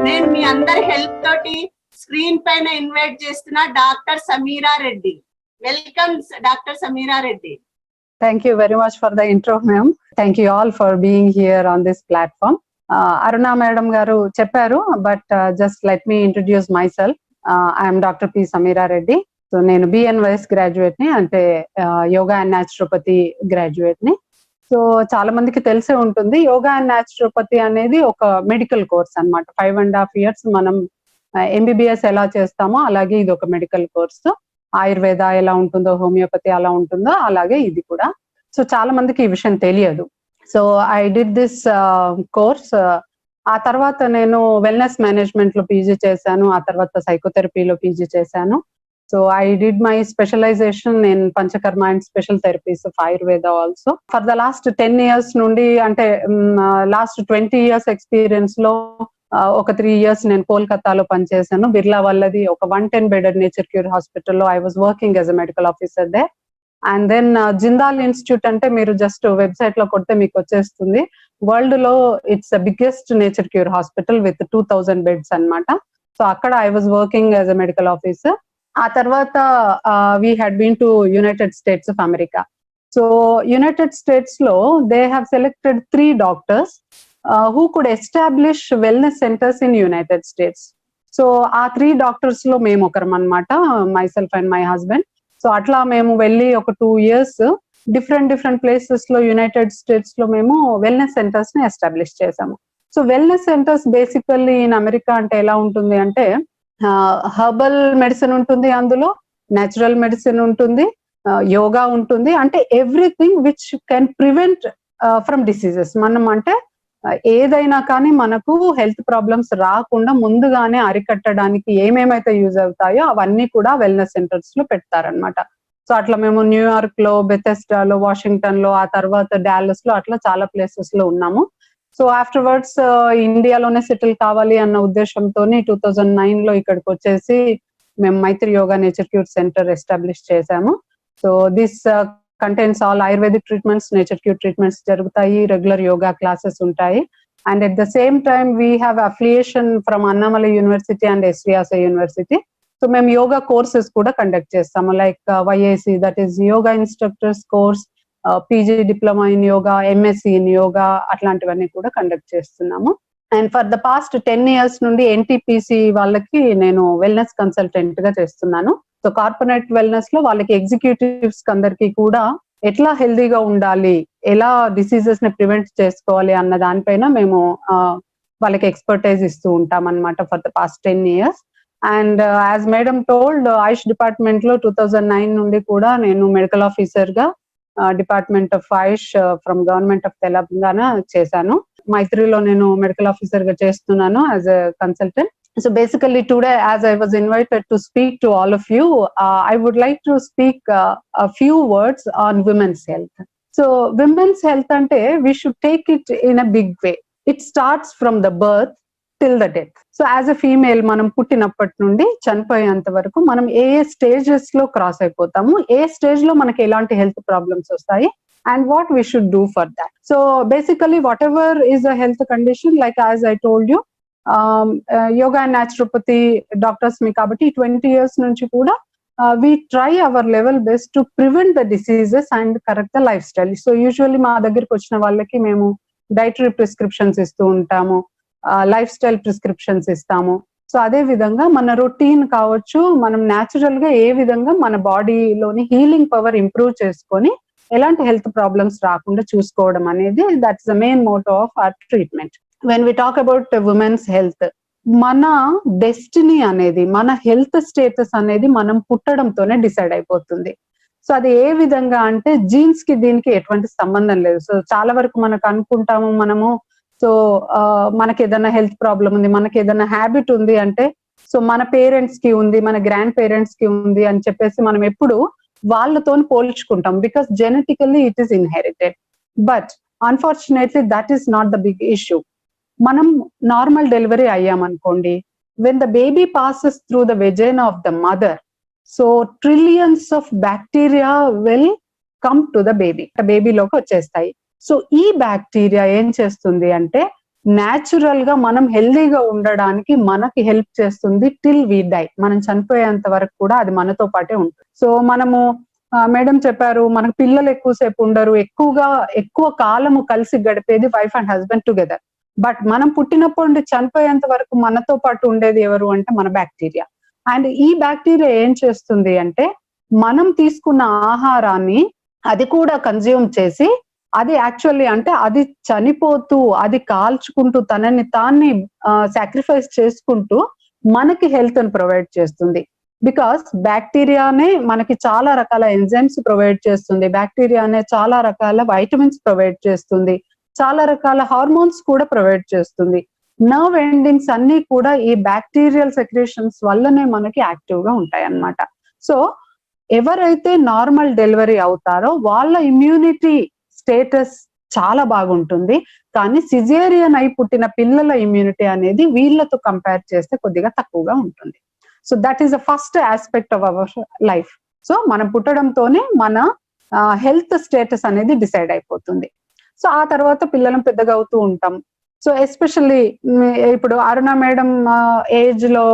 నేను మీ అందరి హెల్ప్ తోటి స్క్రీన్ పైన ఇన్వైట్ చేస్తున్న doctor Sameera Reddy. Welcome doctor Sameera Reddy. Thank you very much for the intro, ma'am. Thank you all for being here on this platform. Aruna madam garu chepparu, but just let me introduce myself. I am Dr. P. Samira Reddy. So nenu BNYS graduate ni, ante yoga and naturopathy graduate ni. So చాలా మందికి తెలిసే ఉంటుంది, yoga and naturopathy అనేది ఒక medical course అన్నమాట. 5.5 years మనం MBBS ఎలా చేస్తామో అలాగే ఇది ఒక మెడికల్ కోర్సు. ఆయుర్వేద ఎలా ఉంటుందో, హోమియోపతి ఎలా ఉంటుందో అలాగే ఇది కూడా. సో చాలా మందికి ఈ విషయం తెలియదు. So I did this course. ఆ తర్వాత నేను వెల్నెస్ మేనేజ్మెంట్ లో పీజీ చేశాను, ఆ తర్వాత సైకోథెరపీలో పీజీ చేశాను. So I did my specialization in Panchakarma and special therapies of Ayurveda also. For the last 10 years నుండి, అంటే లాస్ట్ 20 years ఎక్స్పీరియన్స్ లో ఒక 3 years నేను కోల్కతాలో పనిచేశాను. బిర్లా వల్లది ఒక 110 bedded నేచర్ క్యూర్ హాస్పిటల్లో I was working as a medical officer దే. అండ్ దెన్ జిందాల్ ఇన్స్టిట్యూట్ అంటే మీరు జస్ట్ వెబ్సైట్ లో కొడితే మీకు వచ్చేస్తుంది. వరల్డ్ లో it's the biggest nature cure hospital with 2000 beds అన్నమాట. సో అక్కడ I was working as a medical officer. ఆ తర్వాత we had been to United States of America. So United States లో they have selected 3 doctors who could establish wellness centers in యునైటెడ్ స్టేట్స్. So ఆ 3 doctors లో మేము ఒకరం అనమాట, myself and my husband. So అట్లా మేము వెళ్ళి ఒక 2 years డిఫరెంట్ ప్లేసెస్ లో యునైటెడ్ స్టేట్స్ లో మేము వెల్నెస్ సెంటర్స్ ని ఎస్టాబ్లిష్ చేసాము. So wellness centres basically in America అంటే ఎలా ఉంటుంది అంటే, హర్బల్ మెడిసిన్ ఉంటుంది, అందులో న్యాచురల్ మెడిసిన్ ఉంటుంది, యోగా ఉంటుంది, అంటే everything which can prevent from diseases. మనం అంటే ఏదైనా కానీ మనకు హెల్త్ ప్రాబ్లమ్స్ రాకుండా ముందుగానే అరికట్టడానికి ఏమేమైతే యూజ్ అవుతాయో అవన్నీ కూడా వెల్నెస్ సెంటర్స్ లో పెడతారనమాట. సో అట్లా మేము న్యూయార్క్ లో, బెథెస్డాలో, వాషింగ్టన్ లో, ఆ తర్వాత డాలస్ లో, అట్లా చాలా ప్లేసెస్ లో ఉన్నాము. సో ఆఫ్టర్వర్డ్స్ ఇండియాలోనే సెటిల్ కావాలి అన్న ఉద్దేశంతో 2009 లో ఇక్కడికి వచ్చేసి మేము Maitri yoga nature cure centre establish చేశాము. So this contains all ayurvedic treatments, nature cure treatments జరుగుతాయి, రెగ్యులర్ యోగా క్లాసెస్ ఉంటాయి. And at the same time we have affiliation from Annamalai university and SVYASA university. So మేము యోగా కోర్సెస్ కూడా conduct చేస్తాము, like YAC, that is yoga instructors course, PG diploma in yoga, MSc in yoga, అట్లాంటివన్నీ కూడా conduct చేస్తున్నాము. And for the past 10 years నుండి NTPC వాళ్ళకి నేను wellness consultant గా చేస్తున్నాను. సో కార్పొరేట్ వెల్నెస్ లో వాళ్ళకి ఎగ్జిక్యూటివ్స్ అందరికి కూడా ఎట్లా హెల్దీగా ఉండాలి, ఎలా డిసీజెస్ ని ప్రివెంట్ చేసుకోవాలి అన్న దానిపైన మేము వాళ్ళకి ఎక్స్పర్టైజ్ ఇస్తూ ఉంటాం అనమాట for the past 10 years. And as madam told, Ayush department లో 2009 నుండి కూడా నేను మెడికల్ ఆఫీసర్ గా department of Ayush from government of Telangana చేశాను. మైత్రిలో నేను మెడికల్ ఆఫీసర్ గా చేస్తున్నాను as a consultant. So basically today as I was invited to speak to all of you, I would like to speak a few words on women's health. So women's health అంటే we should take it in a big way. It starts from the birth till the death. So as a female మనం పుట్టినప్పటి నుండి చనిపోయేంత వరకు మనం ఏ stages లో cross అయిపోతాము, ఏ stage లో మనకి ఎలాంటి హెల్త్ ప్రాబ్లమ్స్ వస్తాయి, and what we should do for that. So basically whatever is a health condition, like as I told you, yoga and naturopathy doctors me kabatti 20 years nunchi kuda we try our level best to prevent the diseases and correct the lifestyle. So usually మా దగ్గరికి వచ్చిన వాళ్ళకి మేము dietary prescriptions ఇస్తూ ఉంటాము, life style prescriptions ఇస్తాము. So అదే విధంగా మన రొటీన్ కావచ్చు, మనం న్యాచురల్ గా ఏ విధంగా మన బాడీలోని హీలింగ్ పవర్ ఇంప్రూవ్ చేసుకొని ఎలాంటి హెల్త్ ప్రాబ్లమ్స్ రాకుండా చూసుకోవడం అనేది, that's the main motto of our treatment. When we talk about women's health, మన డెస్టినీ అనేది, మన హెల్త్ స్టేటస్ అనేది మనం పుట్టడంతోనే డిసైడ్ అయిపోతుంది. సో అది ఏ విధంగా అంటే జీన్స్ కి దీనికి ఎటువంటి సంబంధం లేదు. సో చాలా వరకు మనకు అనుకుంటాము మనము, సో మనకి ఏదైనా హెల్త్ ప్రాబ్లం ఉంది, మనకి ఏదైనా హ్యాబిట్ ఉంది అంటే, సో మన పేరెంట్స్ కి ఉంది, మన గ్రాండ్ పేరెంట్స్ కి ఉంది అని చెప్పేసి మనం ఎప్పుడు వాళ్ళతో పోల్చుకుంటాం, because genetically it is inherited. But unfortunately that is not the big issue. మనం నార్మల్ డెలివరీ అయ్యామనుకోండి, when the baby passes through the vagina of the mother, so trillions of bacteria will come to the బేబీలోకి వచ్చేస్తాయి. సో ఈ bacteria ఏం చేస్తుంది అంటే natural గా మనం హెల్దీగా ఉండడానికి మనకి హెల్ప్ చేస్తుంది టిల్ వి డై. మనం చనిపోయేంత వరకు కూడా అది మనతో పాటే ఉంటుంది. సో మనము మేడం చెప్పారు, మనకు పిల్లలు ఎక్కువసేపు ఉండరు, ఎక్కువ కాలము కలిసి గడిపేది wife and husband together. But మనం పుట్టినప్పటి నుండి చనిపోయేంత వరకు మనతో పాటు ఉండేది ఎవరు అంటే మన బ్యాక్టీరియా. అండ్ ఈ బ్యాక్టీరియా ఏం చేస్తుంది అంటే మనం తీసుకున్న ఆహారాన్ని అది కూడా కన్జ్యూమ్ చేసి అది యాక్చువల్లీ అంటే అది చనిపోతూ అది కాల్చుకుంటూ తనని తాన్ని సాక్రిఫైస్ చేసుకుంటూ మనకి హెల్త్ ని ప్రొవైడ్ చేస్తుంది. బికాస్ బ్యాక్టీరియానే మనకి చాలా రకాల ఎంజైమ్స్ ప్రొవైడ్ చేస్తుంది, బ్యాక్టీరియానే చాలా రకాల వైటమిన్స్ ప్రొవైడ్ చేస్తుంది, చాలా రకాల హార్మోన్స్ కూడా ప్రొవైడ్ చేస్తుంది. నర్వ్ ఎండింగ్స్ అన్ని కూడా ఈ బ్యాక్టీరియల్ సెక్రేషన్స్ వల్లనే మనకి యాక్టివ్ గా ఉంటాయి అన్నమాట. సో ఎవరైతే నార్మల్ డెలివరీ అవుతారో వాళ్ళ ఇమ్యూనిటీ స్టేటస్ చాలా బాగుంటుంది, కానీ సిజేరియన్ అయి పుట్టిన పిల్లల ఇమ్యూనిటీ అనేది వీళ్ళతో కంపేర్ చేస్తే కొద్దిగా తక్కువగా ఉంటుంది. So that is the first aspect of our life. So మనం పుట్టడంతోనే మన హెల్త్ స్టేటస్ అనేది డిసైడ్ అయిపోతుంది. సో ఆ తర్వాత పిల్లలం పెద్దగా అవుతూ ఉంటాం. సో ఎస్పెషల్లీ ఇప్పుడు అరుణ మేడం ఏజ్ లో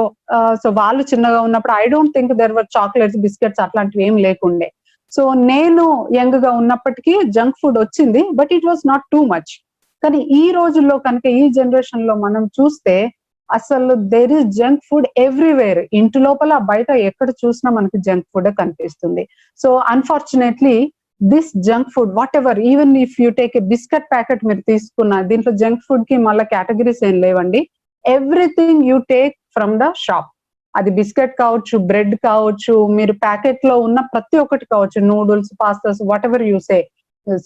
సో వాళ్ళు చిన్నగా ఉన్నప్పుడు I don't think there were chocolates, biscuits అట్లాంటివి ఏం లేకుండే. సో నేను యంగ్ గా ఉన్నప్పటికీ జంక్ ఫుడ్ వచ్చింది, but it was not too much. కానీ ఈ రోజుల్లో కనుక ఈ జనరేషన్ లో మనం చూస్తే అసలు there is junk food everywhere. ఇంటి లోపల బయట ఎక్కడ చూసినా మనకి జంక్ ఫుడ్ కనిపిస్తుంది. So unfortunately this junk food whatever, even if you take a biscuit packet మీరు తీసుకున్న దీంట్లో జంక్ ఫుడ్ కి మళ్ళీ కేటగిరీస్ ఏం లేవండి. Everything you take from the shop, అది బిస్కెట్ కావచ్చు, బ్రెడ్ కావచ్చు, మీరు ప్యాకెట్ లో ఉన్న ప్రతి ఒక్కటి కావచ్చు, noodles, pastas, whatever you say.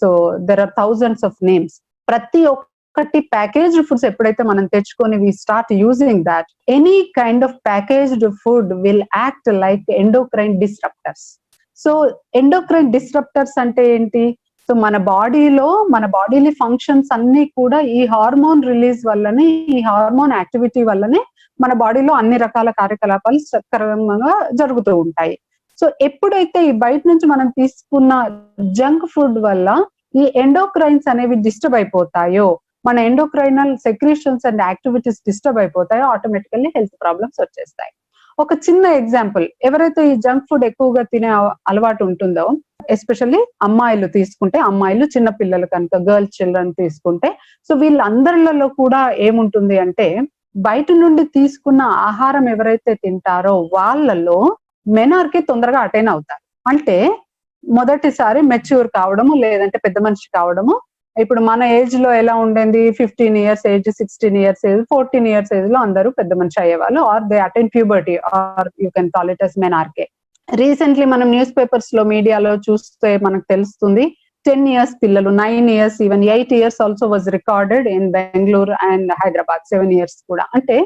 So there are thousands of names. ప్రతి ఒక్కటి ప్యాకేజ్డ్ ఫుడ్స్ ఎప్పుడైతే మనం తెచ్చుకొని we start using that, any kind of packaged food will act like endocrine disruptors. So endocrine disruptors అంటే ఏంటి? So మన బాడీలో functions అన్ని కూడా ఈ హార్మోన్ రిలీజ్ వల్లనే, ఈ హార్మోన్ యాక్టివిటీ వల్లనే మన బాడీలో అన్ని రకాల కార్యకలాపాలు సక్రమంగా జరుగుతూ ఉంటాయి. సో ఎప్పుడైతే ఈ బయట నుంచి మనం తీసుకున్న జంక్ ఫుడ్ వల్ల ఈ ఎండోక్రైన్స్ అనేవి డిస్టర్బ్ అయిపోతాయో, మన endocrinal secretions and activities disturb అయిపోతాయో, ఆటోమేటికల్లీ హెల్త్ ప్రాబ్లమ్స్ వచ్చేస్తాయి. ఒక చిన్న ఎగ్జాంపుల్, ఎవరైతే ఈ జంక్ ఫుడ్ ఎక్కువగా తినే అలవాటు ఉంటుందో, ఎస్పెషల్లీ అమ్మాయిలు తీసుకుంటే, అమ్మాయిలు చిన్న పిల్లలు కనుక గర్ల్ చిల్డ్రన్ తీసుకుంటే, సో వీళ్ళందరిలో కూడా ఏముంటుంది అంటే బయట నుండి తీసుకున్న ఆహారం ఎవరైతే తింటారో వాళ్ళలో మెనార్కి తొందరగా అటైన్ అవుతారు. అంటే మొదటిసారి మెచ్యూర్ కావడము, లేదంటే పెద్ద మనిషి కావడము. ఇప్పుడు మన ఏజ్ లో ఎలా ఉండేది, 15 years age, 16 years age, 14 years age లో అందరూ పెద్ద మనిషి అయ్యేవాళ్ళు, or they attain puberty, or you can call it as menarche. Recently మనం న్యూస్ పేపర్స్ లో, మీడియాలో చూస్తే మనకు తెలుస్తుంది 10 years పిల్లలు, 9 years, even 8 years also was recorded in Bengaluru and Hyderabad, 7 years కూడా. అంటే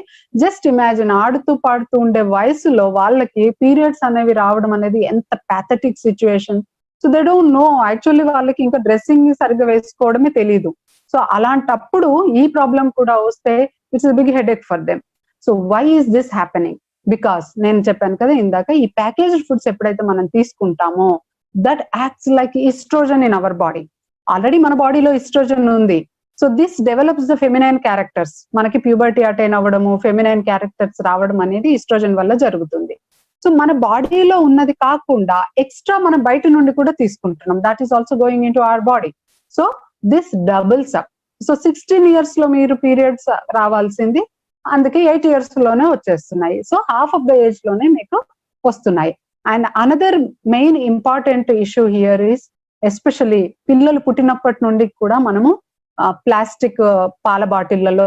జస్ట్ ఇమాజిన్, ఆడుతూ పాడుతూ ఉండే వయసులో వాళ్ళకి పీరియడ్స్ అనేవి రావడం అనేది ఎంత pathetic situation. So they don't know, actually వాళ్ళకి ఇంకా డ్రెస్సింగ్ సరిగ్గా వేసుకోవడమే తెలీదు. సో అలాంటప్పుడు ఈ ప్రాబ్లం కూడా వస్తే it's big headache for them. So why is this happening? Because నేను చెప్పాను కదా ఇందాక, ఈ ప్యాకేజ్డ్ ఫుడ్స్ ఎప్పుడైతే మనం తీసుకుంటామో that acts like estrogen in our body. Already మన బాడీలో ఈస్ట్రోజన్ ఉంది. So this develops the feminine characters. మనకి ప్యూబర్టీ అటైన్ అవ్వడము, ఫెమినైన్ క్యారెక్టర్స్ రావడం అనేది ఈస్ట్రోజన్ వల్ల జరుగుతుంది. సో మన బాడీలో ఉన్నది కాకుండా ఎక్స్ట్రా మనం బయట నుండి కూడా తీసుకుంటున్నాం, that is also going in to our body. So this doubles up. So 16 years లో మీరు పీరియడ్స్ రావాల్సింది అందుకే 8 years లోనే వచ్చేస్తున్నాయి. So half of the age లోనే మీకు వస్తున్నాయి. And another main important issue here is, especially పిల్లలు పుట్టినప్పటి నుండి కూడా మనము ప్లాస్టిక్ పాల బాటిళ్లలో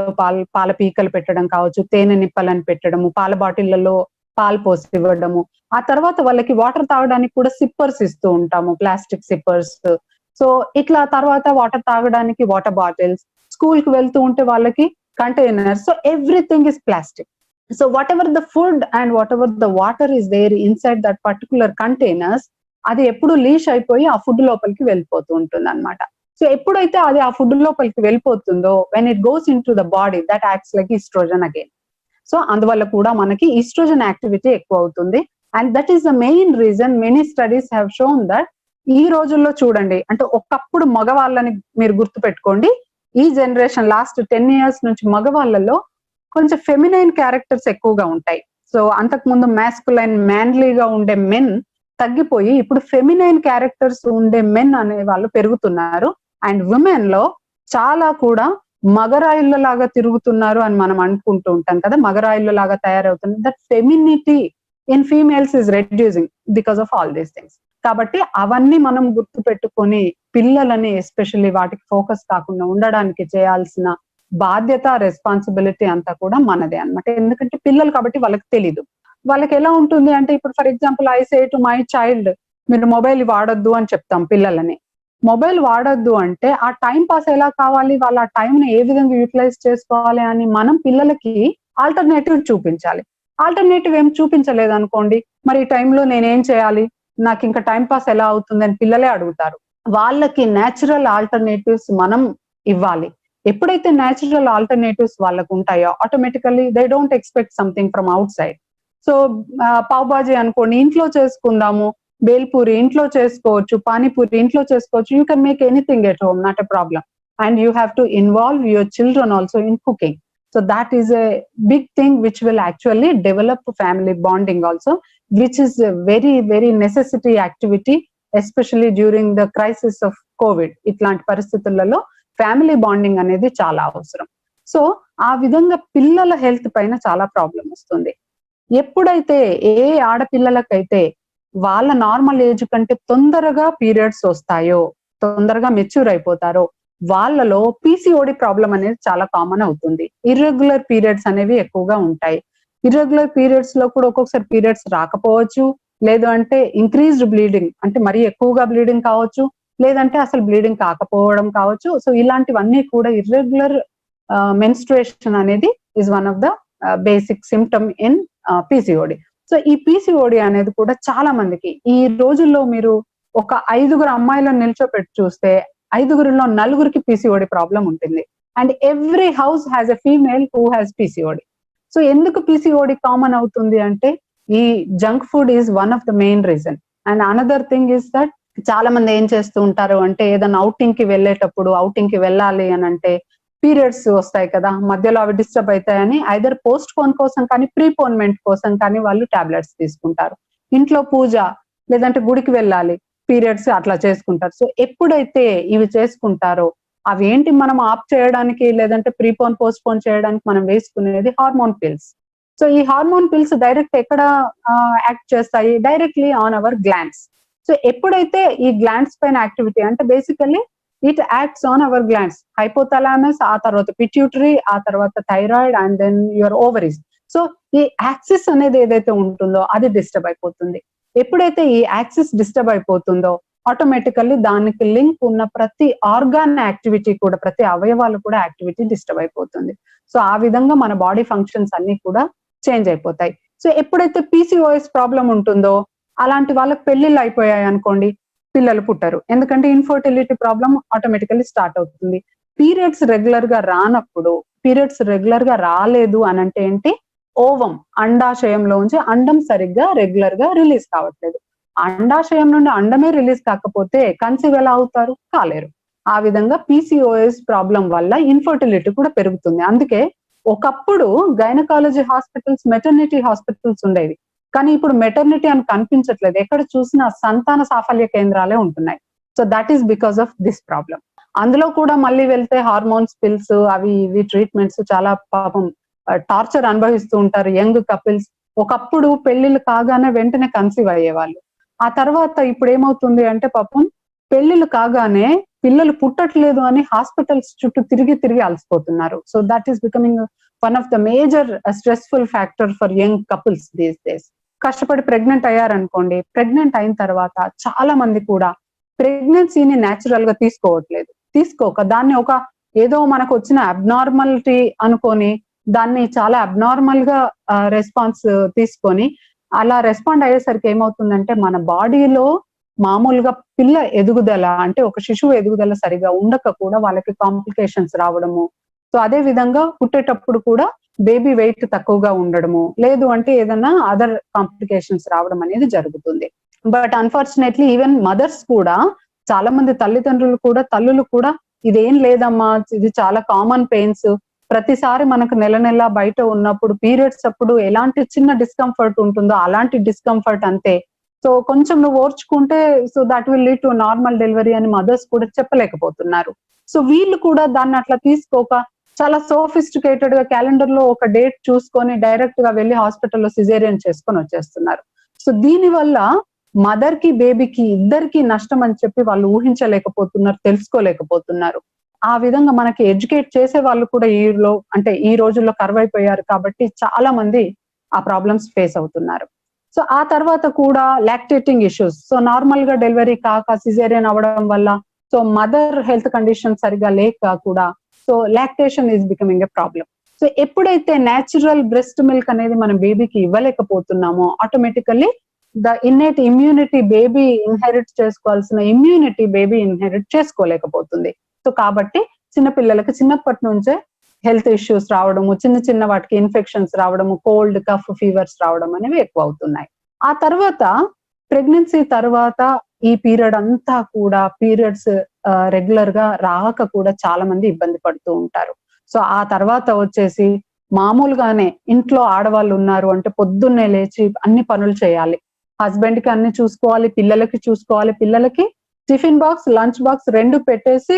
పాల పీకలు పెట్టడం కావచ్చు, తేనె నిప్పలని పెట్టడము, పాల బాటిళ్లలో పాలు పోసి ఇవ్వడము, ఆ తర్వాత వాళ్ళకి వాటర్ తాగడానికి కూడా సిప్పర్స్ ఇస్తూ ఉంటాము, ప్లాస్టిక్ సిప్పర్స్. సో ఇట్లా తర్వాత వాటర్ తాగడానికి వాటర్ బాటిల్స్, స్కూల్ కి వెళ్తూ ఉంటే వాళ్ళకి containers. So everything is plastic. So whatever the food and whatever the water is there inside that particular containers, అది ఎప్పుడు లీష్ అయిపోయి ఆ ఫుడ్ లోపలికి వెళ్ళిపోతూ ఉంటుంది అనమాట. సో ఎప్పుడైతే అది ఆ ఫుడ్ లోపలికి వెళ్ళిపోతుందో, when it goes into the body, that acts like estrogen again. So అందువల్ల కూడా మనకి ఈస్ట్రోజన్ యాక్టివిటీ ఎక్కువ అవుతుంది. And that is the main reason many studies have shown that, ఈ రోజుల్లో చూడండి, అంటే ఒకప్పుడు మగవాళ్ళని మీరు గుర్తు పెట్టుకోండి, ఈ జనరేషన్ లాస్ట్ 10 years నుంచి మగవాళ్ళలో కొంచెం ఫెమినైన్ క్యారెక్టర్స్ ఎక్కువగా ఉంటాయి. సో అంతకుముందు మ్యాస్కులైన్ మ్యాన్లీగా ఉండే మెన్ తగ్గిపోయి ఇప్పుడు ఫెమినైన్ క్యారెక్టర్స్ ఉండే మెన్ అనే వాళ్ళు పెరుగుతున్నారు. అండ్ విమెన్ లో చాలా కూడా మగరాయిళ్ళ లాగా తిరుగుతున్నారు అని మనం అనుకుంటూ ఉంటాం కదా, మగరాయిళ్ళ లాగా తయారవుతున్నారు. That femininity in females is reducing because of all these things. కాబట్టి అవన్నీ మనం గుర్తు పెట్టుకొని పిల్లలని ఎస్పెషల్లీ వాటికి ఫోకస్ కాకుండా ఉండడానికి చేయాల్సిన బాధ్యత, రెస్పాన్సిబిలిటీ అంతా కూడా మనదే అన్నమాట. ఎందుకంటే పిల్లలు కాబట్టి వాళ్ళకి తెలీదు. వాళ్ళకి ఎలా ఉంటుంది అంటే, ఇప్పుడు for example I say to my child, మీరు మొబైల్ వాడొద్దు అని చెప్తాం పిల్లలని. మొబైల్ వాడొద్దు అంటే ఆ టైం పాస్ ఎలా కావాలి, వాళ్ళ ఆ టైం ని ఏ విధంగా యూటిలైజ్ చేసుకోవాలి అని మనం పిల్లలకి ఆల్టర్నేటివ్ చూపించాలి. ఆల్టర్నేటివ్ ఏం చూపించలేదు అనుకోండి, మరి ఈ టైంలో నేనేం చేయాలి, నాకు ఇంకా టైం పాస్ ఎలా అవుతుంది అని పిల్లలే అడుగుతారు. వాళ్ళకి న్యాచురల్ ఆల్టర్నేటివ్స్ మనం ఇవ్వాలి. ఎప్పుడైతే న్యాచురల్ ఆల్టర్నేటివ్స్ వాళ్ళకు ఉంటాయో automatically they don't expect something from outside. So pav bhaji అనుకోండి, ఇంట్లో చేసుకుందాము, బేల్పూరి ఇంట్లో చేసుకోవచ్చు, పానీపూరి ఇంట్లో చేసుకోవచ్చు. You can make anything at home, not a problem. And you have to involve your children also in cooking. So that is a big thing which will actually develop family bonding also, which is a very, very necessity activity, especially during the crisis of COVID. ఇట్లాంటి పరిస్థితులలో family bonding అనేది చాలా అవసరం. So ఆ విధంగా పిల్లల health పైన చాలా ప్రాబ్లం వస్తుంది. ఎప్పుడైతే ఏ ఆడపిల్లలకైతే వాళ్ళ నార్మల్ ఏజ్ కంటే తొందరగా పీరియడ్స్ వస్తాయో, తొందరగా మెచ్యూర్ అయిపోతారో, వాళ్ళలో పీసీఓడి ప్రాబ్లం అనేది చాలా కామన్ అవుతుంది. ఇర్రెగ్యులర్ పీరియడ్స్ అనేవి ఎక్కువగా ఉంటాయి. ఇర్రెగ్యులర్ పీరియడ్స్ లో కూడా ఒక్కొక్కసారి పీరియడ్స్ రాకపోవచ్చు, లేదు అంటే ఇంక్రీజ్డ్ బ్లీడింగ్, అంటే మరీ ఎక్కువగా బ్లీడింగ్ కావచ్చు, లేదంటే అసలు బ్లీడింగ్ కాకపోవడం కావచ్చు. సో ఇలాంటివన్నీ కూడా ఇర్రెగ్యులర్ మెన్స్ట్రుయేషన్ అనేది is one of the basic symptom in PCOD. So ఈ పీసీఓడి అనేది కూడా చాలా మందికి, ఈ రోజుల్లో మీరు ఒక 5 అమ్మాయిలను నిల్చోపెట్టి చూస్తే 5లో 4 పీసీఓడి ప్రాబ్లం ఉంటుంది. And every house has a female who has PCOD. So ఎందుకు పీసీఓడి కామన్ అవుతుంది అంటే, ఈ junk food is one of the main reason. And another thing is that చాలా మంది ఏం చేస్తూ ఉంటారు అంటే, ఏదైనా అవుటింగ్ కి వెళ్ళేటప్పుడు, అవుటింగ్ కి వెళ్ళాలి అని అంటే పీరియడ్స్ వస్తాయి కదా, మధ్యలో అవి డిస్టర్బ్ అవుతాయని ఐదర్ పోస్ట్ పోన్ కోసం కానీ ప్రీపోన్మెంట్ కోసం కానీ వాళ్ళు టాబ్లెట్స్ తీసుకుంటారు. ఇంట్లో పూజ లేదంటే గుడికి వెళ్ళాలి, పీరియడ్స్ అట్లా చేసుకుంటారు. సో ఎప్పుడైతే ఇవి చేసుకుంటారో అవి ఏంటి, మనం ఆఫ్ చేయడానికి లేదంటే ప్రీపోన్ పోస్ట్ పోన్ చేయడానికి మనం వేసుకునేది హార్మోన్ పిల్స్. సో ఈ హార్మోన్ పిల్స్ డైరెక్ట్ ఎక్కడ యాక్ట్ చేస్తాయి, directly on our glands. So ఎప్పుడైతే ఈ గ్లాండ్స్ పైన యాక్టివిటీ అంటే basically it acts on our glands, hypothalamus, ఆ తర్వాత పిట్యూటరీ, ఆ తర్వాత thyroid and then your ovaries. So ఈ యాక్సిస్ అనేది ఏదైతే ఉంటుందో అది డిస్టర్బ్ అయిపోతుంది. ఎప్పుడైతే ఈ యాక్సిస్ డిస్టర్బ్ అయిపోతుందో ఆటోమేటికల్లీ దానికి లింక్ ఉన్న ప్రతి ఆర్గాన్ యాక్టివిటీ కూడా, ప్రతి అవయవాలు కూడా యాక్టివిటీ డిస్టర్బ్ అయిపోతుంది. సో ఆ విధంగా మన బాడీ ఫంక్షన్స్ అన్ని కూడా చేంజ్ అయిపోతాయి. సో ఎప్పుడైతే పీసీఓఎస్ ప్రాబ్లం ఉంటుందో అలాంటి వాళ్ళకి పెళ్లిళ్ళు అయిపోయాయి అనుకోండి, పిల్లలు పుట్టరు. ఎందుకంటే ఇన్ఫర్టిలిటీ ప్రాబ్లం ఆటోమేటికల్లీ స్టార్ట్ అవుతుంది. పీరియడ్స్ రెగ్యులర్ గా రానప్పుడు, పీరియడ్స్ రెగ్యులర్ గా రాలేదు అని అంటే ఏంటి, ఓవం అండాశయంలోంచి అండం సరిగ్గా రెగ్యులర్ గా రిలీజ్ కావట్లేదు. అండాశయం నుండి అండమే రిలీజ్ కాకపోతే కన్సీవ్ ఎలా అవుతారు, కాలేరు. ఆ విధంగా పీసీఓఎస్ ప్రాబ్లం వల్ల ఇన్ఫర్టిలిటీ కూడా పెరుగుతుంది. అందుకే ఒకప్పుడు గైనకాలజీ హాస్పిటల్స్, మెటర్నిటీ హాస్పిటల్స్ ఉండేవి, కానీ ఇప్పుడు మెటర్నిటీ అని కనిపించట్లేదు. ఎక్కడ చూసినా సంతాన సాఫల్య కేంద్రాలే ఉంటున్నాయి. So that is because of this problem. అందులో కూడా మళ్ళీ వెళ్తే హార్మోన్స్ పిల్స్ అవి ఇవి ట్రీట్మెంట్స్ చాలా పాపం టార్చర్ అనుభవిస్తూ ఉంటారు యంగ్ కపుల్స్. ఒకప్పుడు పెళ్లిళ్ళు కాగానే వెంటనే కన్సీవ్ అయ్యేవాళ్ళు. ఆ తర్వాత ఇప్పుడు ఏమవుతుంది అంటే పాపం పెళ్లిళ్ళు కాగానే పిల్లలు పుట్టట్లేదు అని హాస్పిటల్స్ చుట్టూ తిరిగి తిరిగి అలసిపోతున్నారు. So that is becoming one of the major stressful factor for young couples these days. కష్టపడి ప్రెగ్నెంట్ అయ్యారనుకోండి, ప్రెగ్నెంట్ అయిన తర్వాత చాలా మంది కూడా ప్రెగ్నెన్సీని న్యాచురల్ గా తీసుకోక దాన్ని ఒక ఏదో మనకు వచ్చిన అబ్నార్మాలిటీ అనుకొని దాన్ని చాలా అబ్నార్మల్ గా రెస్పాన్స్ తీసుకొని అలా రెస్పాండ్ అయ్యేసరికి ఏమవుతుందంటే, మన బాడీలో మామూలుగా పిల్ల ఎదుగుదల అంటే ఒక శిశువు ఎదుగుదల సరిగా ఉండక కూడా వాళ్ళకి కాంప్లికేషన్స్ రావడము. సో అదే విధంగా పుట్టేటప్పుడు కూడా బేబీ వెయిట్ తక్కువగా ఉండడము, లేదు అంటే ఏదైనా అదర్ కాంప్లికేషన్స్ రావడం అనేది జరుగుతుంది. బట్ అన్ఫార్చునేట్లీ ఈవెన్ మదర్స్ కూడా, చాలా మంది తల్లులు కూడా ఇదేం లేదమ్మా, ఇది చాలా కామన్ పెయిన్స్, ప్రతిసారి మనకు నెల నెల బయట ఉన్నప్పుడు పీరియడ్స్ అప్పుడు ఎలాంటి చిన్న డిస్కంఫర్ట్ ఉంటుందో అలాంటి డిస్కంఫర్ట్ అంతే, సో కొంచెం నువ్వు ఓర్చుకుంటే so that will lead to normal delivery అని మదర్స్ కూడా చెప్పలేకపోతున్నారు. సో వీళ్ళు కూడా దాన్ని అట్లా తీసుకోక చాలా సోఫిస్టికేటెడ్ గా క్యాలెండర్ లో ఒక డేట్ చూసుకొని డైరెక్ట్ గా వెళ్ళి హాస్పిటల్లో సిజేరియన్ చేసుకొని వచ్చేస్తున్నారు. సో దీని వల్ల మదర్ కి బేబీకి ఇద్దరికి నష్టం అని చెప్పి వాళ్ళు ఊహించలేకపోతున్నారు, తెలుసుకోలేకపోతున్నారు. ఆ విధంగా మనకి ఎడ్యుకేట్ చేసే వాళ్ళు కూడా ఈ రోజుల్లో కరువైపోయారు కాబట్టి చాలా మంది ఆ ప్రాబ్లమ్స్ ఫేస్ అవుతున్నారు. సో ఆ తర్వాత కూడా లాక్టేటింగ్ ఇష్యూస్, సో నార్మల్ గా డెలివరీ కాక సిజేరియన్ అవ్వడం వల్ల సో మదర్ హెల్త్ కండిషన్ సరిగా లేక కూడా so lactation is becoming a problem. So ఎప్పుడైతే న్యాచురల్ బ్రెస్ట్ మిల్క్ అనేది మనం బేబీకి ఇవ్వలేకపోతున్నామో automatically the innate immunity baby inherit చేసుకోవాల్సిన ఇమ్యూనిటీ బేబీ ఇన్హెరిట్ చేసుకోలేకపోతుంది. సో కాబట్టి చిన్నపిల్లలకి చిన్నప్పటి నుంచే హెల్త్ ఇష్యూస్ రావడము, చిన్న చిన్న వాటికి ఇన్ఫెక్షన్స్ రావడము, కోల్డ్ కఫ్ ఫీవర్స్ రావడం అనేవి ఎక్కువ అవుతున్నాయి. ఆ తర్వాత ప్రెగ్నెన్సీ తర్వాత ఈ పీరియడ్ అంతా కూడా పీరియడ్స్ రెగ్యులర్ గా రాక కూడా చాలా మంది ఇబ్బంది పడుతూ ఉంటారు. సో ఆ తర్వాత వచ్చేసి మామూలుగానే ఇంట్లో ఆడవాళ్ళు ఉన్నారు అంటే పొద్దున్నే లేచి అన్ని పనులు చేయాలి, హస్బెండ్ కి అన్ని చూసుకోవాలి, పిల్లలకి చూసుకోవాలి, పిల్లలకి టిఫిన్ బాక్స్ లంచ్ బాక్స్ రెండు పెట్టేసి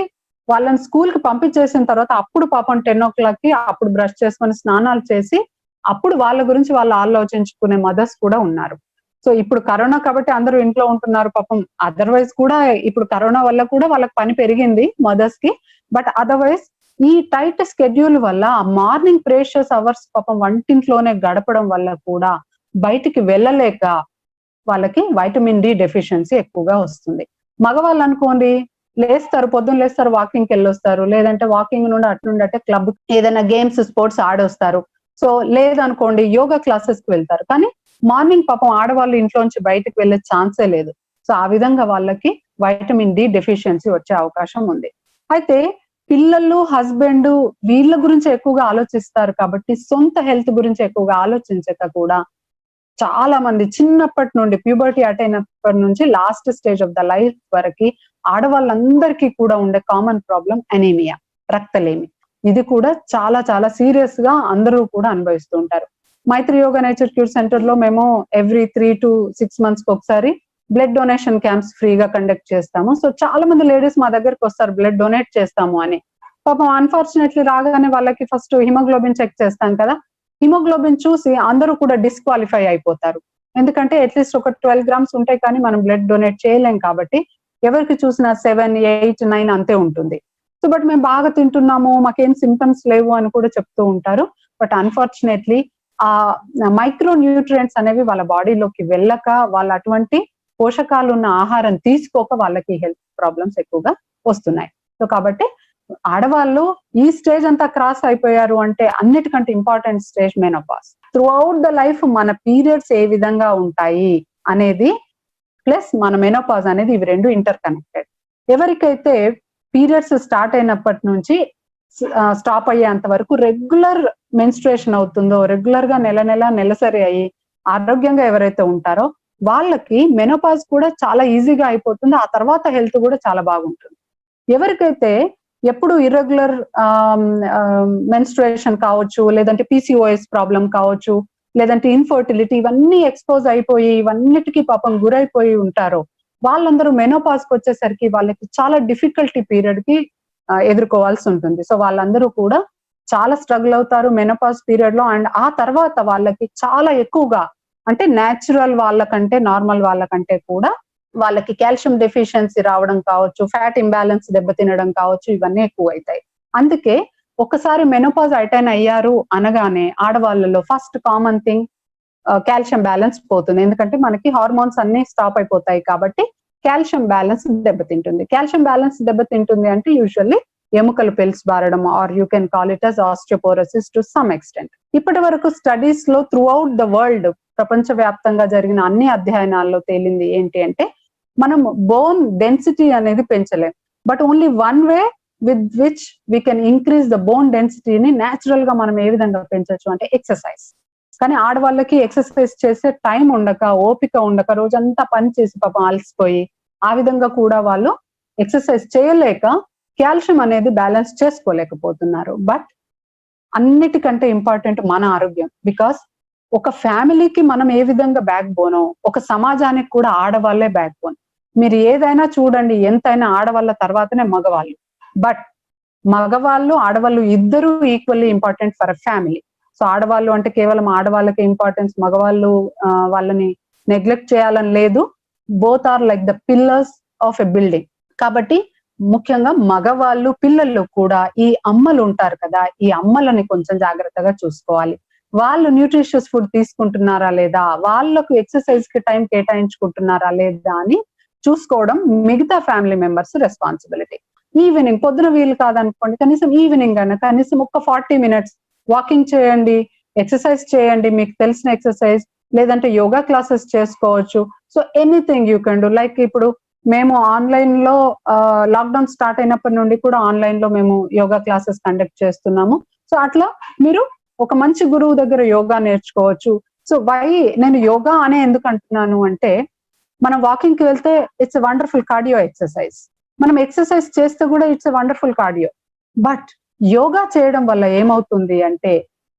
వాళ్ళని స్కూల్ కి పంపించేసిన తర్వాత అప్పుడు పాపం 10 o'clock కి అప్పుడు బ్రష్ చేసుకొని స్నానాలు చేసి అప్పుడు వాళ్ళ గురించి వాళ్ళు ఆలోచించుకునే మదర్స్ కూడా ఉన్నారు. సో ఇప్పుడు కరోనా కాబట్టి అందరూ ఇంట్లో ఉంటున్నారు పాపం, అదర్వైజ్ కూడా ఇప్పుడు కరోనా వల్ల కూడా వాళ్ళకి పని పెరిగింది మదర్స్ కి. బట్ అదర్వైజ్ ఈ టైట్ స్కెడ్యూల్ వల్ల మార్నింగ్ ప్రేషియస్ అవర్స్ పాపం వంటింట్లోనే గడపడం వల్ల కూడా బయటికి వెళ్ళలేక వాళ్ళకి వైటమిన్ డి డెఫిషియన్సీ ఎక్కువగా వస్తుంది. మగవాళ్ళు అనుకోండి లేస్తారు, పొద్దున్న లేస్తారు, వాకింగ్ కి వెళ్ళొస్తారు, లేదంటే వాకింగ్ నుండి అట్నుండి అంటే క్లబ్ ఏదైనా గేమ్స్ స్పోర్ట్స్ ఆడొస్తారు, సో లేదనుకోండి యోగా క్లాసెస్ కి వెళ్తారు. కానీ మార్నింగ్ పాపం ఆడవాళ్ళు ఇంట్లోంచి బయటకు వెళ్ళే ఛాన్సే లేదు. సో ఆ విధంగా వాళ్ళకి వైటమిన్ డి డెఫిషియన్సీ వచ్చే అవకాశం ఉంది. అయితే పిల్లలు హస్బెండ్ వీళ్ళ గురించి ఎక్కువగా ఆలోచిస్తారు కాబట్టి సొంత హెల్త్ గురించి ఎక్కువగా ఆలోచించక కూడా చాలా మంది చిన్నప్పటి నుండి ప్యూబర్టీ అటైన్ అయినప్పటి నుంచి last stage of the life వరకు ఆడవాళ్ళందరికీ కూడా ఉండే కామన్ ప్రాబ్లం అనీమియా, రక్తలేమి. ఇది కూడా చాలా చాలా సీరియస్ గా అందరూ కూడా అనుభవిస్తూ ఉంటారు. మైత్రి యోగా నేచర్ క్యూర్ సెంటర్ లో మేము ఎవ్రీ 3 to 6 months ఒకసారి బ్లడ్ డొనేషన్ క్యాంప్స్ ఫ్రీగా కండక్ట్ చేస్తాము. సో చాలా మంది లేడీస్ మా దగ్గరకు వస్తారు బ్లడ్ డొనేట్ చేస్తాము అని. పాపం అన్ఫార్చునేట్లీ రాగానే వాళ్ళకి ఫస్ట్ హిమోగ్లోబిన్ చెక్ చేస్తాం కదా, హిమోగ్లోబిన్ చూసి అందరూ కూడా డిస్క్వాలిఫై అయిపోతారు. ఎందుకంటే అట్లీస్ట్ ఒక 12 grams ఉంటాయి కానీ మనం బ్లడ్ డొనేట్ చేయలేం కాబట్టి ఎవరికి చూసినా 7, 8, 9 అంతే ఉంటుంది. సో బట్ మేము బాగా తింటున్నాము, మాకేం సింప్టమ్స్ లేవు అని కూడా చెప్తూ ఉంటారు. బట్ అన్ఫార్చునేట్లీ ఆ మైక్రో న్యూట్రియంట్స్ అనేవి వాళ్ళ బాడీలోకి వెళ్ళక, వాళ్ళ అటువంటి పోషకాలు ఉన్న ఆహారం తీసుకోక వాళ్ళకి హెల్త్ ప్రాబ్లమ్స్ ఎక్కువగా వస్తున్నాయి. సో కాబట్టి ఆడవాళ్ళు ఈ స్టేజ్ అంతా క్రాస్ అయిపోయారు అంటే అన్నిటికంటే important stage menopause. Through out the life మన పీరియడ్స్ ఏ విధంగా ఉంటాయి అనేది ప్లస్ మన మెనోపాజ్ అనేది ఇవి రెండు ఇంటర్ కనెక్టెడ్. ఎవరికైతే పీరియడ్స్ స్టార్ట్ అయినప్పటి నుంచి స్టాప్ అయ్యేంత వరకు రెగ్యులర్ మెన్స్ట్రుయేషన్ అవుతుందో, రెగ్యులర్ గా నెలసరి అయ్యి ఆరోగ్యంగా ఎవరైతే ఉంటారో వాళ్ళకి మెనోపాజ్ కూడా చాలా ఈజీగా అయిపోతుంది. ఆ తర్వాత హెల్త్ కూడా చాలా బాగుంటుంది. ఎవరికైతే ఎప్పుడు ఇర్రెగ్యులర్ మెన్స్ట్రుయేషన్ కావచ్చు, లేదంటే PCOS ప్రాబ్లం కావచ్చు, లేదంటే ఇన్ఫర్టిలిటీ, ఇవన్నీ ఎక్స్పోజ్ అయిపోయి ఇవన్నిటికీ పాపం గురైపోయి ఉంటారో వాళ్ళందరూ మెనోపాజ్ కి వచ్చేసరికి వాళ్ళకి చాలా డిఫికల్టీ పీరియడ్ కి ఎదుర్కోవాల్సి ఉంటుంది. సో వాళ్ళందరూ కూడా చాలా స్ట్రగుల్ అవుతారు మెనోపాజ్ పీరియడ్ లో. అండ్ ఆ తర్వాత వాళ్ళకి చాలా ఎక్కువగా అంటే న్యాచురల్ వాళ్ళకంటే నార్మల్ వాళ్ళకంటే కూడా వాళ్ళకి కాల్షియం డెఫిషియన్సీ రావడం కావచ్చు, ఫ్యాట్ ఇంబ్యాలెన్స్ దెబ్బతినడం కావచ్చు, ఇవన్నీ ఎక్కువ అవుతాయి. అందుకే ఒకసారి మెనోపాజ్ అటైన్ అయ్యారు అనగానే ఆడవాళ్ళలో first common thing calcium balance పోతుంది. ఎందుకంటే మనకి హార్మోన్స్ అన్ని స్టాప్ అయిపోతాయి కాబట్టి కాల్షియం బ్యాలెన్స్ దెబ్బతింటుంది. కాల్షియం బ్యాలెన్స్ దెబ్బతింటుంది అంటే యూజువల్లీ ఎముకలు పెల్స్బారడం, or you can call it as osteoporosis to some extent. ఇప్పటి వరకు స్టడీస్ లో త్రూ అవుట్ ద వరల్డ్ ప్రపంచవ్యాప్తంగా జరిగిన అన్ని అధ్యయనాల్లో తేలింది ఏంటి అంటే మనం బోన్ డెన్సిటీ అనేది పెంచలేం. But only one way with which we can increase the bone డెన్సిటీని న్యాచురల్ గా మనం ఏ విధంగా పెంచవచ్చు అంటే ఎక్సర్సైజ్. కానీ ఆడవాళ్ళకి ఎక్సర్సైజ్ చేసే టైం ఉండక, ఓపిక ఉండక, రోజంతా పని చేసి పాపం అలసిపోయి ఆ విధంగా కూడా వాళ్ళు ఎక్సర్సైజ్ చేయలేక కాల్షియం అనేది బ్యాలెన్స్ చేసుకోలేకపోతున్నారు. బట్ అన్నిటికంటే ఇంపార్టెంట్ మన ఆరోగ్యం. బికాస్ ఒక ఫ్యామిలీకి మనం ఏ విధంగా బ్యాక్ బోనో, ఒక సమాజానికి కూడా ఆడవాళ్లే బ్యాక్ బోన్. మీరు ఏదైనా చూడండి, ఎంతైనా ఆడవాళ్ళ తర్వాతనే మగవాళ్ళు. బట్ మగవాళ్ళు ఆడవాళ్ళు ఇద్దరు equally important for a family. So ఆడవాళ్ళు అంటే కేవలం ఆడవాళ్ళకి ఇంపార్టెన్స్, మగవాళ్ళు వాళ్ళని నెగ్లెక్ట్ చేయాలని లేదు. Both are like the pillars of a building. కాబట్టి ముఖ్యంగా మగవాళ్ళు, పిల్లలు కూడా ఈ అమ్మలు ఉంటారు కదా, ఈ అమ్మలని కొంచెం జాగ్రత్తగా చూసుకోవాలి. వాళ్ళు న్యూట్రిషియస్ ఫుడ్ తీసుకుంటున్నారా లేదా, వాళ్ళకు ఎక్సర్సైజ్ కి టైం కేటాయించుకుంటున్నారా లేదా అని చూసుకోవడం మిగతా ఫ్యామిలీ మెంబర్స్ రెస్పాన్సిబిలిటీ. ఈవినింగ్, పొద్దున వీలు కాదనుకోండి, కనీసం ఈవినింగ్ అన్న కనీసం ఒక 40 minutes వాకింగ్ చేయండి, ఎక్సర్సైజ్ చేయండి, మీకు తెలిసిన ఎక్సర్సైజ్, లేదంటే యోగా క్లాసెస్ చేసుకోవచ్చు. So anything you can do. Like ఇప్పుడు మేము ఆన్లైన్ లో లాక్డౌన్ స్టార్ట్ అయినప్పటి నుండి కూడా ఆన్లైన్ లో మేము యోగా క్లాసెస్ కండక్ట్ చేస్తున్నాము. సో అట్లా మీరు ఒక మంచి గురువు దగ్గర యోగా నేర్చుకోవచ్చు. సో నేను యోగా అనే ఎందుకు అంటున్నాను అంటే, మనం వాకింగ్ కి వెళ్తే it's a wonderful cardio exercise, మనం ఎక్సర్సైజ్ చేస్తే కూడా it's a wonderful cardio. But yoga చేయడం వల్ల ఏమవుతుంది అంటే,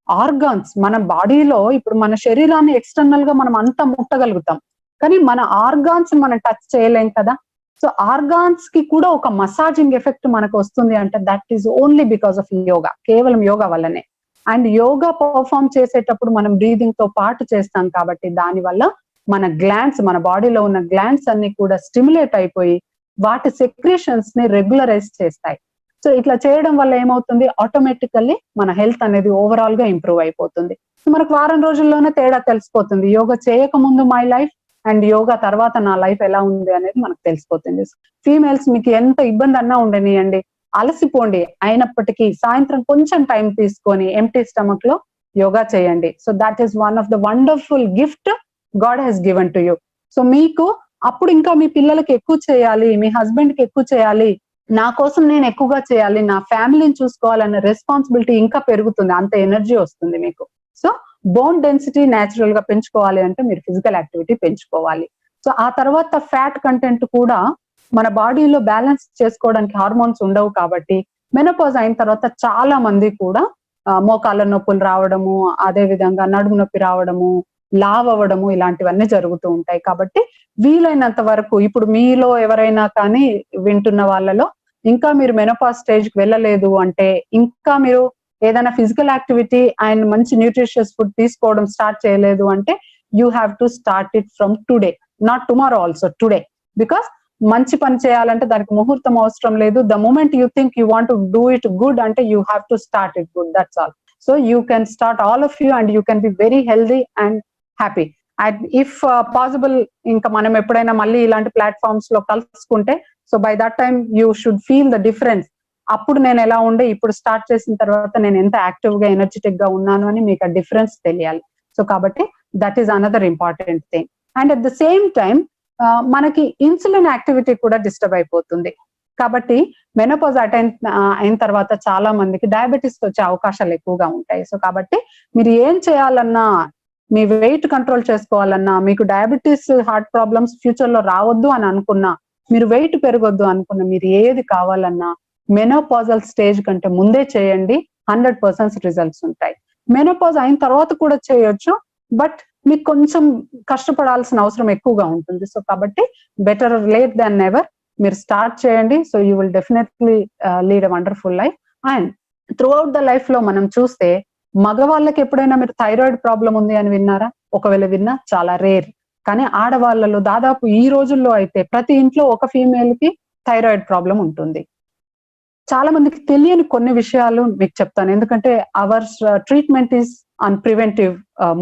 ఆర్గాన్స్ మన బాడీలో, ఇప్పుడు మన శరీరాన్ని ఎక్స్టర్నల్ గా మనం అంతా ముట్టగలుగుతాం, కానీ మన ఆర్గాన్స్ మనం టచ్ చేయలేం కదా. సో ఆర్గాన్స్ కి కూడా ఒక మసాజింగ్ ఎఫెక్ట్ మనకు వస్తుంది అంటే that is only because of yoga, కేవలం యోగా వల్లనే. అండ్ యోగా పర్ఫామ్ చేసేటప్పుడు మనం బ్రీదింగ్ తో పాటు చేస్తాం కాబట్టి దానివల్ల మన గ్లాండ్స్, మన బాడీలో ఉన్న గ్లాండ్స్ అన్ని కూడా స్టిమ్యులేట్ అయిపోయి వాటి సెక్రేషన్స్ ని రెగ్యులరైజ్ చేస్తాయి. సో ఇట్లా చేయడం వల్ల ఏమవుతుంది, ఆటోమేటికల్లీ మన హెల్త్ అనేది ఓవరాల్ గా ఇంప్రూవ్ అయిపోతుంది. మనకు వారం రోజుల్లోనే తేడా తెలిసిపోతుంది. యోగా చేయక ముందు మై లైఫ్ అండ్ యోగా తర్వాత నా లైఫ్ ఎలా ఉంది అనేది మనకు తెలిసిపోతుంది. ఫీమేల్స్ మీకు ఎంత ఇబ్బంది అన్నా ఉండనియండి, అలసిపోండి, అయినప్పటికీ సాయంత్రం కొంచెం టైం తీసుకొని ఎంప్టీ స్టమక్ లో యోగా చేయండి. So that is one of the wonderful gift God has given to you. So మీకు అప్పుడు ఇంకా మీ పిల్లలకి ఎక్కువ చేయాలి, మీ హస్బెండ్ కి ఎక్కువ చేయాలి, నా కోసం నేను ఎక్కువగా చేయాలి, నా ఫ్యామిలీని చూసుకోవాలన్న రెస్పాన్సిబిలిటీ ఇంకా పెరుగుతుంది, అంత ఎనర్జీ వస్తుంది మీకు. సో బోన్ డెన్సిటీ న్యాచురల్ గా పెంచుకోవాలి అంటే మీరు ఫిజికల్ యాక్టివిటీ పెంచుకోవాలి. సో ఆ తర్వాత ఫ్యాట్ కంటెంట్ కూడా మన బాడీలో బ్యాలెన్స్ చేసుకోవడానికి హార్మోన్స్ ఉండవు కాబట్టి మెనోపాజ్ అయిన తర్వాత చాలా మంది కూడా మోకాళ్ళ నొప్పులు రావడము, అదే విధంగా నడుము నొప్పి రావడము, లావ్ అవ్వడము, ఇలాంటివన్నీ జరుగుతూ ఉంటాయి. కాబట్టి వీలైనంత వరకు ఇప్పుడు మీలో ఎవరైనా కానీ వింటున్న వాళ్ళలో ఇంకా మీరు మెనోపాజ్ స్టేజ్ కి వెళ్ళలేదు అంటే, ఇంకా మీరు ఏదైనా ఫిజికల్ యాక్టివిటీ అండ్ మంచి న్యూట్రిషియస్ ఫుడ్ తీసుకోవడం స్టార్ట్ చేయలేదు అంటే, you have to start it from today, not tomorrow, also today. Because మంచి పని చేయాలంటే దానికి ముహూర్తం అవసరం లేదు. The moment you think you want to do it good అంటే you have to start it good, that's all. So you can start all of you and you can be very healthy and happy. And if possible ఇంకా మనం ఎప్పుడైనా మళ్ళీ ఇలాంటి platforms లో కలుసుకుంటే, so by that time you should feel the difference. అప్పుడు నేను ఎలా ఉండే, ఇప్పుడు స్టార్ట్ చేసిన తర్వాత నేను ఎంత యాక్టివ్ గా ఎనర్జెటిక్ గా ఉన్నాను అని మీకు ఆ డిఫరెన్స్ తెలియాలి. సో కాబట్టి that is another important thing. And at the same time మనకి ఇన్సులిన్ యాక్టివిటీ కూడా డిస్టర్బ్ అయిపోతుంది. కాబట్టి మెనోపాజ్ అయిన తర్వాత చాలా మందికి డయాబెటీస్ వచ్చే అవకాశాలు ఎక్కువగా ఉంటాయి. సో కాబట్టి మీరు ఏం చేయాలన్నా, మీ వెయిట్ కంట్రోల్ చేసుకోవాలన్నా, మీకు డయాబెటీస్, హార్ట్ ప్రాబ్లమ్స్ ఫ్యూచర్ లో రావద్దు అని అనుకున్నా, మీరు వెయిట్ పెరగొద్దు అనుకున్నా, మీరు ఏది కావాలన్నా మెనోపాజల్ స్టేజ్ కంటే ముందే చేయండి, 100% రిజల్ట్స్ ఉంటాయి. మెనోపాజ్ అయిన తర్వాత కూడా చేయొచ్చు, బట్ మీకు కొంచెం కష్టపడాల్సిన అవసరం ఎక్కువగా ఉంటుంది. సో కాబట్టి బెటర్ లేట్ దాన్ నెవర్, మీరు స్టార్ట్ చేయండి. So you will definitely lead a wonderful life. And through out the life లో మనం చూస్తే, మగవాళ్ళకి ఎప్పుడైనా మీరు థైరాయిడ్ ప్రాబ్లం ఉంది అని విన్నారా? ఒకవేళ విన్నా చాలా రేర్. కానీ ఆడవాళ్ళలో దాదాపు ఈ రోజుల్లో అయితే ప్రతి ఇంట్లో ఒక ఫీమేల్ కి థైరాయిడ్ ప్రాబ్లం ఉంటుంది. చాలా మందికి తెలియని కొన్ని విషయాలు మీకు చెప్తాను, ఎందుకంటే our treatment is on preventive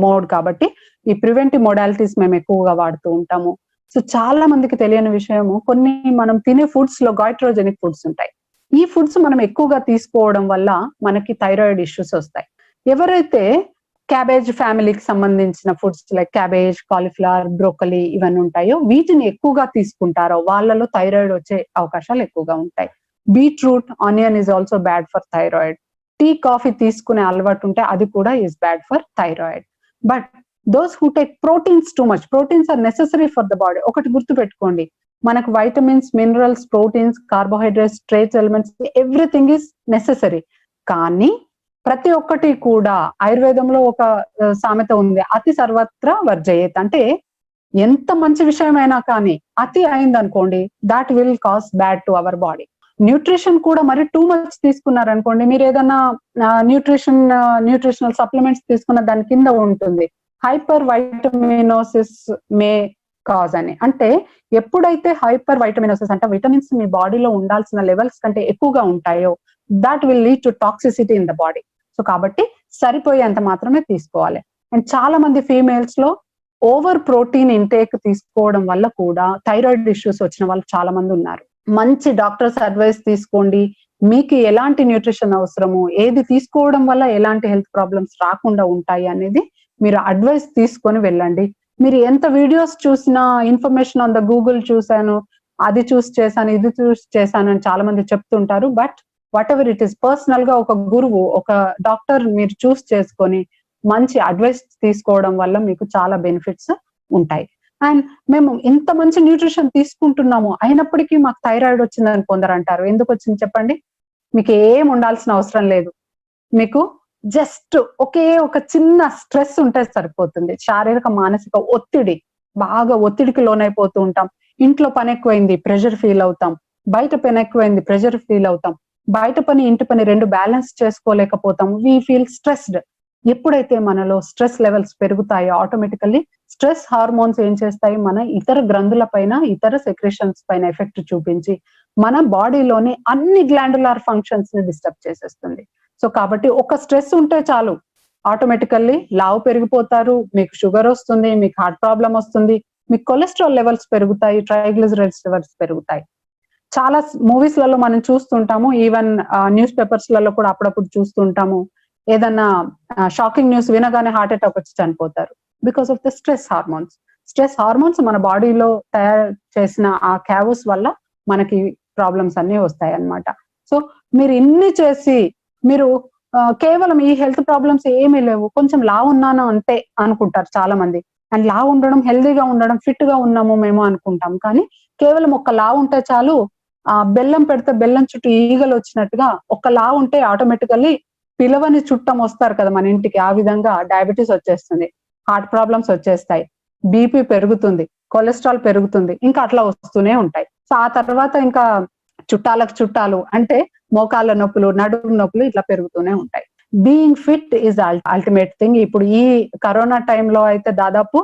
mode కాబట్టి ఈ ప్రివెంటివ్ మోడాలిటీస్ మేము ఎక్కువగా వాడుతూ ఉంటాము. సో చాలా మందికి తెలియని విషయము, కొన్ని మనం తినే ఫుడ్స్ లో గాయిట్రోజెనిక్ ఫుడ్స్ ఉంటాయి. ఈ ఫుడ్స్ మనం ఎక్కువగా తీసుకోవడం వల్ల మనకి థైరాయిడ్ ఇష్యూస్ వస్తాయి. ఎవరైతే క్యాబేజ్ ఫ్యామిలీకి సంబంధించిన foods like cabbage, cauliflower, broccoli ఇవన్నీ ఉంటాయో, వీటిని ఎక్కువగా తీసుకుంటారో వాళ్ళలో థైరాయిడ్ వచ్చే అవకాశాలు ఎక్కువగా ఉంటాయి. Beetroot, onion is also bad for thyroid. Tea, coffee తీసుకునే అలవాటు ఉంటే అది కూడా is bad for thyroid. But those who take proteins too much, proteins are necessary for the body. ఒకటి గుర్తు పెట్టుకోండి, మనకు vitamins, minerals, proteins, carbohydrates, trace elements, everything is necessary. కానీ ప్రతి ఒక్కటి కూడా ఆయుర్వేదంలో ఒక సామెత ఉంది, అతి సర్వత్ర వర్జయేత్. అంటే ఎంత మంచి విషయమైనా కానీ అతి అయిందనుకోండి, that will cause bad to our body. Nutrition కూడా మరి టూ మచ్ తీసుకున్నారనుకోండి, మీరు ఏదైనా న్యూట్రిషనల్ సప్లిమెంట్స్ తీసుకున్న దాని కింద ఉంటుంది హైపర్ వైటమినోసిస్ మే కాజ్ అని. అంటే ఎప్పుడైతే హైపర్ వైటమినోసిస్ అంటే విటమిన్స్ మీ బాడీలో ఉండాల్సిన లెవెల్స్ కంటే ఎక్కువగా ఉంటాయో, that will lead to toxicity in the body. So కాబట్టి సరిపోయేంత మాత్రమే తీసుకోవాలి. అండ్ చాలా మంది ఫీమేల్స్ లో ఓవర్ ప్రోటీన్ ఇంటేక్ తీసుకోవడం వల్ల కూడా థైరాయిడ్ ఇష్యూస్ వచ్చిన వాళ్ళు చాలా మంది ఉన్నారు. మంచి డాక్టర్స్ అడ్వైస్ తీసుకోండి, మీకు ఎలాంటి న్యూట్రిషన్ అవసరము, ఏది తీసుకోవడం వల్ల ఎలాంటి హెల్త్ ప్రాబ్లమ్స్ రాకుండా ఉంటాయి అనేది మీరు అడ్వైస్ తీసుకొని వెళ్ళండి. మీరు ఎంత వీడియోస్ చూసినా, ఇన్ఫర్మేషన్ ఆన్ ద గూగుల్ చూసాను, అది చూసి చేశాను, ఇది చూసి చేశాను అని చాలా మంది చెప్తుంటారు. But what ever it is, personal గా ఒక గురువు, ఒక డాక్టర్ మీరు చూస్ చేసుకొని మంచి అడ్వైస్ తీసుకోవడం వల్ల మీకు చాలా బెనిఫిట్స్ ఉంటాయి. అండ్ మేము ఇంత మంచి న్యూట్రిషన్ తీసుకుంటున్నాము, అయినప్పటికీ మాకు థైరాయిడ్ వచ్చిందని కొందరు అంటారు. ఎందుకు వచ్చింది చెప్పండి? మీకు ఏం ఉండాల్సిన అవసరం లేదు. మీకు జస్ట్ ఒకే ఒక చిన్న స్ట్రెస్ ఉంటే సరిపోతుంది. శారీరక మానసిక ఒత్తిడి, బాగా ఒత్తిడికి లోనైపోతూ ఉంటాం. ఇంట్లో పని ఎక్కువైంది, ప్రెషర్ ఫీల్ అవుతాం. బయట పని ఎక్కువైంది, ప్రెషర్ ఫీల్ అవుతాం. బయట పని, ఇంటి పని రెండు బ్యాలెన్స్ చేసుకోలేకపోతాం. We feel stressed. ఎప్పుడైతే మనలో స్ట్రెస్ లెవెల్స్ పెరుగుతాయో ఆటోమేటికల్లీ స్ట్రెస్ హార్మోన్స్ ఏం చేస్తాయి, మన ఇతర గ్రంథుల పైన, ఇతర సెక్రెషన్స్ పైన ఎఫెక్ట్ చూపించి మన బాడీలోని అన్ని గ్లాండులార్ ఫంక్షన్స్ ని డిస్టర్బ్ చేసేస్తుంది. సో కాబట్టి ఒక స్ట్రెస్ ఉంటే చాలు, ఆటోమేటికల్లీ లావు పెరిగిపోతారు, మీకు షుగర్ వస్తుంది, మీకు హార్ట్ ప్రాబ్లం వస్తుంది, మీకు కొలెస్ట్రాల్ లెవెల్స్ పెరుగుతాయి, ట్రైగ్లిజరైడ్స్ లెవెల్స్ పెరుగుతాయి. చాలా మూవీస్ లలో మనం చూస్తుంటాము, ఈవెన్ న్యూస్ పేపర్స్ లలో కూడా అప్పుడప్పుడు చూస్తుంటాము. ఏదన్నా షాకింగ్ న్యూస్ వినగానే హార్ట్ అటాక్ వచ్చి చనిపోతారు, because of the stress hormones. Stress hormones మన బాడీలో తయారు చేసిన ఆ క్యావస్ వల్ల మనకి ప్రాబ్లమ్స్ అన్ని వస్తాయి అన్నమాట. సో మీరు ఇన్ని చేసి మీరు కేవలం ఈ హెల్త్ ప్రాబ్లమ్స్ ఏమీ లేవు, కొంచెం లావు ఉన్నాను అంతే అనుకుంటారు చాలా మంది. అండ్ లావు ఉండడం, హెల్దీగా ఉండడం, ఫిట్ గా ఉన్నాము మేము అనుకుంటాం. కానీ కేవలం ఒక్క లావు ఉంటే చాలు, బెల్లం పెడితే బెల్లం చుట్టూ ఈగలు వచ్చినట్టుగా ఒక్క లావు ఉంటే ఆటోమేటికల్లీ పిలవని చుట్టం వస్తారు కదా మన ఇంటికి, ఆ విధంగా డయాబెటీస్ వచ్చేస్తుంది, హార్ట్ ప్రాబ్లమ్స్ వచ్చేస్తాయి, బీపీ పెరుగుతుంది, కొలెస్ట్రాల్ పెరుగుతుంది, ఇంకా అట్లా వస్తూనే ఉంటాయి. సో ఆ తర్వాత ఇంకా చుట్టాలకు చుట్టాలు అంటే మోకాళ్ళ నొప్పులు, నడుము నొప్పులు ఇట్లా పెరుగుతూనే ఉంటాయి. Being fit is ultimate thing. ఇప్పుడు ఈ కరోనా టైంలో అయితే దాదాపు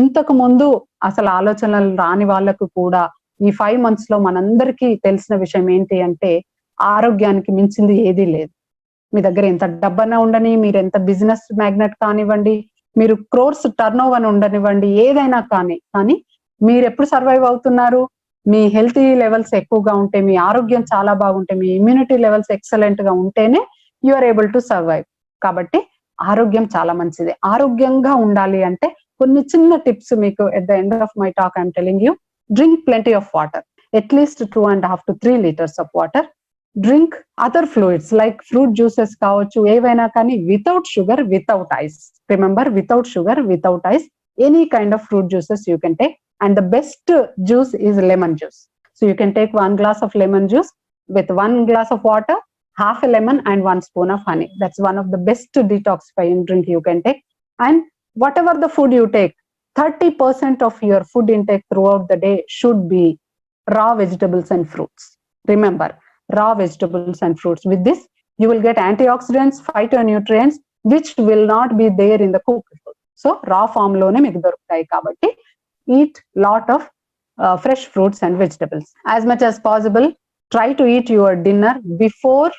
ఇంతకు ముందు అసలు ఆలోచనలు రాని వాళ్ళకు కూడా ఈ 5 months లో మనందరికీ తెలిసిన విషయం ఏంటి అంటే, ఆరోగ్యానికి మించింది ఏదీ లేదు. మీ దగ్గర ఎంత డబ్బన్నా ఉండని, మీరు ఎంత బిజినెస్ మ్యాగ్నెట్ కానివ్వండి, మీరు క్రోర్స్ టర్న్ ఓవర్ ఉండనివ్వండి, ఏదైనా కానీ మీరు ఎప్పుడు సర్వైవ్ అవుతున్నారు? మీ హెల్తీ లెవెల్స్ ఎక్కువగా ఉంటే, మీ ఆరోగ్యం చాలా బాగుంటే, మీ ఇమ్యూనిటీ లెవెల్స్ ఎక్సలెంట్ గా ఉంటేనే you are able to survive. కాబట్టి ఆరోగ్యం చాలా మంచిది. ఆరోగ్యంగా ఉండాలి అంటే కొన్ని చిన్న టిప్స్ మీకు at the end of my talk I'm telling you. Drink plenty of water, at least 2.5 to 3 liters of water. Drink other fluids like fruit juices కావచ్చు, ఏవైనా కానీ without sugar, without ice. Remember, without sugar, without ice, any kind of fruit juices you can take. And the best juice is lemon juice. So you can take 1 glass of lemon juice with 1 glass of water, half a lemon and 1 spoon of honey. That's one of the best detoxifying drink you can take. And whatever the food you take, 30% of your food intake throughout the day should be raw vegetables and fruits. Remember, raw vegetables and fruits. With this, you will get antioxidants, phytonutrients, which will not be there in the cooked food. So raw form lone meeku doruktayi kabatti eat lot of fresh fruits and vegetables. As much as possible, try to eat your dinner before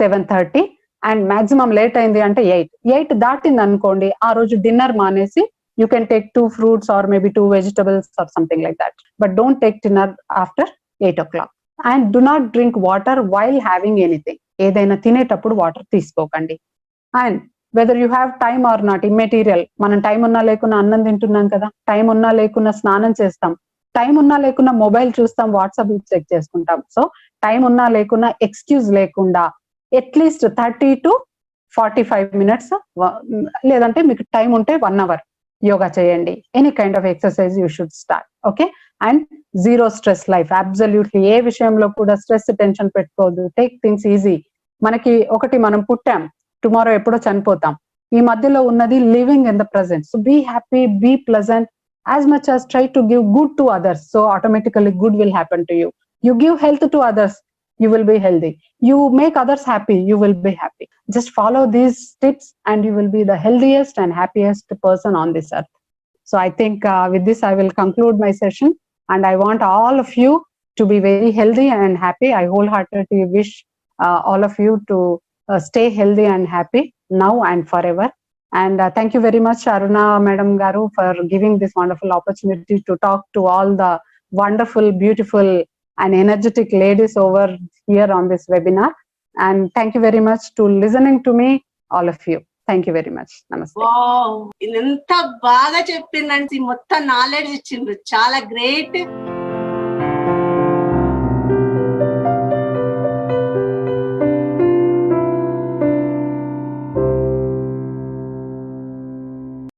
7:30 and maximum late aindi ante 8 దాటింది అనుకోండి, ఆ రోజు dinner మానేసి you can take 2 fruits or maybe 2 vegetables or something like that. But don't take dinner after 8 o'clock. And do not drink water while having anything. ఏదైనా తినేటప్పుడు water తీసుకోకండి. And whether you have time or not, immaterial. మనం time ఉన్నా లేకున్నా అన్నం తింటున్నాం కదా, time ఉన్నా లేకున్నా స్నానం చేస్తాం, టైం ఉన్నా లేకున్నా మొబైల్ చూస్తాం, వాట్సాప్ చెక్ చేసుకుంటాం. సో టైం ఉన్నా లేకున్నా ఎక్స్క్యూజ్ లేకుండా అట్లీస్ట్ 30 to 45 minutes, లేదంటే మీకు టైం ఉంటే 1 hour యోగా చేయండి. Any kind of exercise you should start. Okay, and zero stress life. Absolutely ఏ విషయంలో కూడా స్ట్రెస్ టెన్షన్ పెట్టుకోవద్దు. Take things easy. మనకి ఒకటి, మనం పుట్టాం, టుమారో ఎప్పుడో చనిపోతాం. ఈ మధ్యలో ఉన్నది living in the present. So be happy, be pleasant, as much as try to give good to others, so automatically good will happen to you. You give health to others, you will be healthy. You make others happy, you will be happy. Just follow these tips and you will be the healthiest and happiest person on this earth. So I think with this I will conclude my session, and I want all of you to be very healthy and happy. I wholeheartedly wish all of you to stay healthy and happy now and forever. And thank you very much, Aruna Madam Garu, for giving this wonderful opportunity to talk to all the wonderful, beautiful and energetic ladies over here on this webinar. And thank you very much to listening to me, all of you. Thank you very much. Namaste. Wow, ఎంత బాగా చెప్పిందండి, మొత్తం knowledge ఇచ్చిండ్రు, చాలా great.